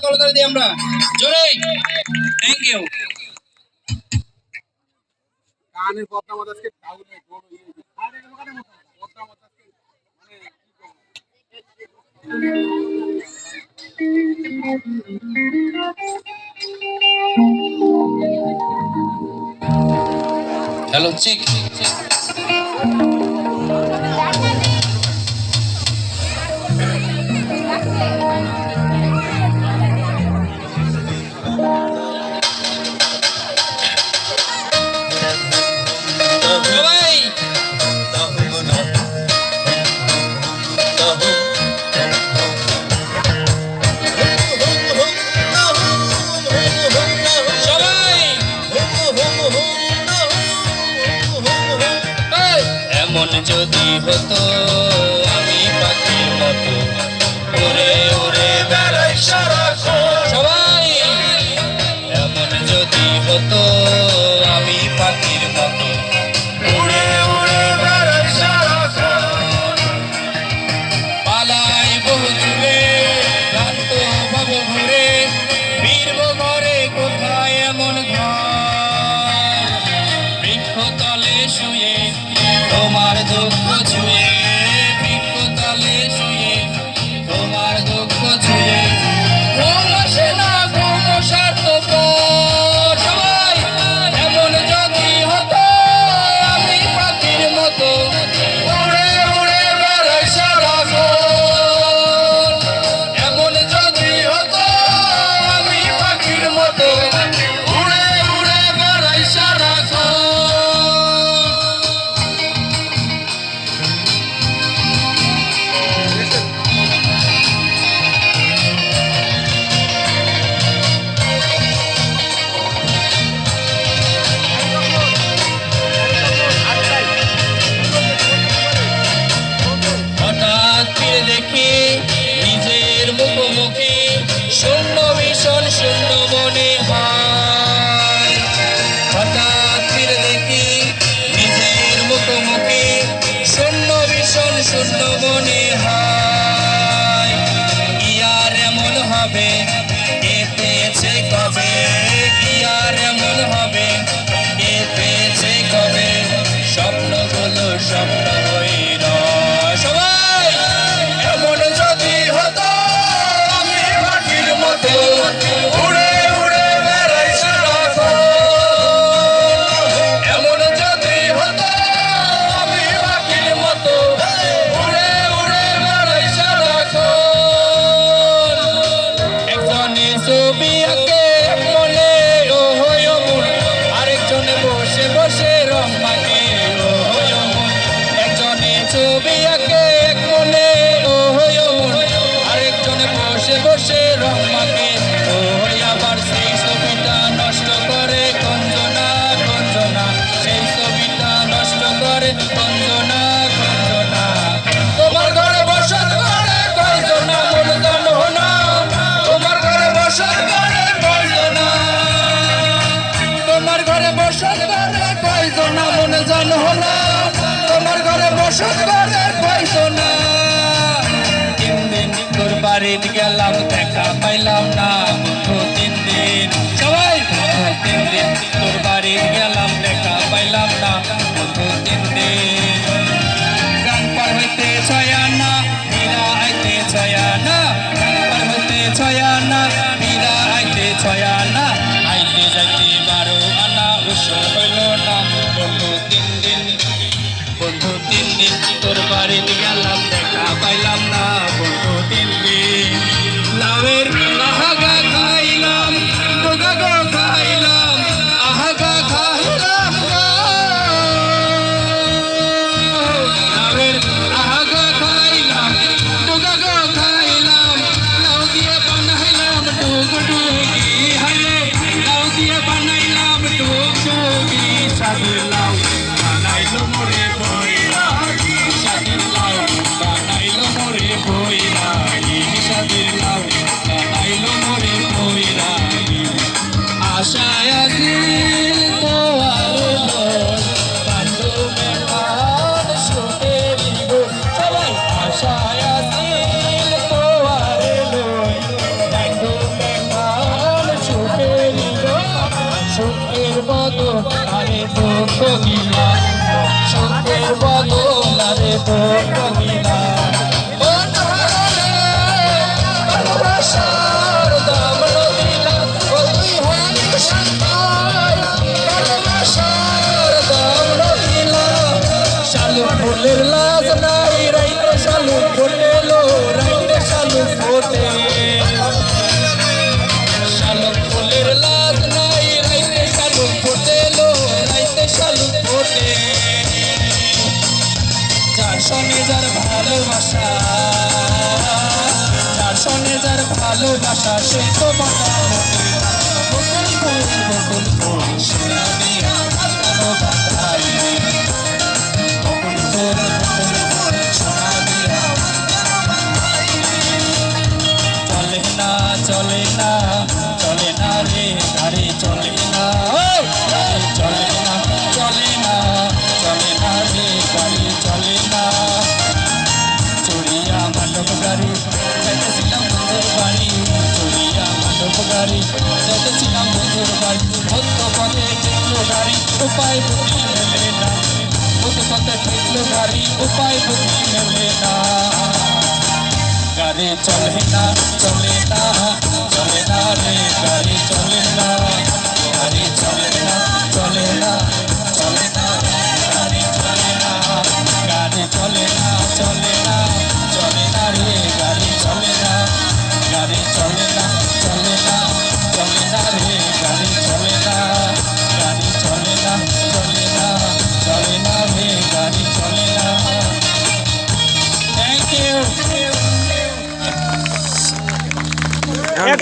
কলকাতা দিই আমরা জোরে থ্যাংক ইউ কানের পদ্মা মাছ আজকে টাউনে বড় ইয়ে আরে দোকানে পদ্মা মাছ আজকে মানে হ্যালো চেক এমন যদি হতো আমি পাখির মতো উড়ে উড়ে বেড়াই সারাক্ষণ সবাই এমন যদি হতো আমি পাখির মতো উড়ে উড়ে বেড়াই সারাক্ষণ পালাই বহু দূরে ক্লান্ত ভাব ঘুরে ফিরব ঘরে কোথায় এমন ঘর বৃক্ষতলে শুয়ে তোমার দুঃখ ছুঁয়ে বৃক্ষতলে শুয়ে তোমার দুঃখ ছুঁয়ে ঘুম আসে না ঘুম স্বার্থপর সবাই এমন যদি হতো আমি পাখির মতো উড়ে উড়ে বেড়াই সারাক্ষণ এমন যদি হতো আমি পাখির মতো উড়ে উড়ে বেড়াই সারাক্ষণ হঠাৎ ফিরে দেখি নিজের মুখোমুখি শূন্য ভীষণ শূন্য মনে হয় হঠাৎ ফিরে দেখি নিজের মুখোমুখি শূন্য ভীষণ শূন্য মনে হয় কি আর এমন হবে কে পেয়েছে কবে কি আর এমন হবে কে পেয়েছে কবে স্বপ্নগুলো স্বপ্ন হয়ে রয় সবাই এমন যদি হতো আমি পাখির মতো উড়ে উড়ে বেড়াই সারাক্ষণ এমন যদি হতো আমি পাখির মতো উড়ে উড়ে বেড়াই সারাক্ষণ একজনে ছবি আঁকে মনে ও হয় মন আরেকজনে বসে বসে রং মাখে ও হয় মন একজনে ছবি আঁকে এক মনে ও হয় মন আরেকজনে বসে বসে রং মাখে ও হয় আবার সেই ছবিটা নষ্ট করে কঞ্জনা কঞ্জনা সেই ছবিটা নষ্ট করে কঞ্জনা কঞ্জনা তোমার ঘরে বসত করে কয়জনা মন জানো না তোমার ঘরে বসত করে কয়জনা তোমার ঘরে বসত করে কয়জনা মন জানো না তোমার ঘরে বসত করে কয়জনা তিন দিন তোর বাড়িতে গেলাম দেখা পাইলাম না বন্ধু তিন দিন সবাই তিন দিন তোর বাড়িতে গেলাম দেখা পাইলাম না বন্ধু তিন দিন গান পার হইতে ছয়ানা মীরা আইতে ছয়ানা গান পার হইতে ছয়ানা মীরা আইতে ছয়ানা আইতে যাইতে 12 আনা উৎসব হইল না বন্ধু তিন দিন তোর বাড়িতে গেলাম দেখা পাইলাম না বন্ধু তিন দিন লাউয়ের আহাগা খাইলাম ডোগা গো খাইলাম আহাগা খাইলাম লাউয়ের আহাগা খাইলাম ডোগা গো খাইলাম লাউ দিয়ে বানাইলাম ডুগডুগি হায় আরে দুঃখ গিলা সুখের বদল আরে দুঃখ গিলা ভালোবাসার দাম দিলা ওই হানি সন্তান ভালোবাসার দাম দিলা শালু ফুলের লাজ নাই রাইতে শালু ফোটেলো রাইতে শালু ফোটে শালু ফুলের লাজ নাই রাইতে শালু ফোটেলো রাইতে শালু ফোটে যার সঙ্গে যার ভালোবাসা যার সঙ্গে যার ভালোবাসা সেই তো বকুল ফুল সোনা দিয়া কানো বাঁধাই বকুল ফুল সোনা দিয়া চলে না চলে না চলে না রে গাড়ি চলে না গাড়ি চলে না চলে না চলে না রে গাড়ি চলে না চড়িয়া মানব গাড়ি যেতেছিলাম বন্ধুর বাড়ি চড়িয়া মানব গাড়ি যেতেছিলাম বন্ধুর বাড়ি মধ্য পথে ঠেকলো গাড়ি উপায় বুদ্ধি মেলে না মধ্য পথে ঠেকলো গাড়ি উপায় বুদ্ধি মেলে না গাড়ি চলে না চলে না চলে না রে গাড়ি চলে না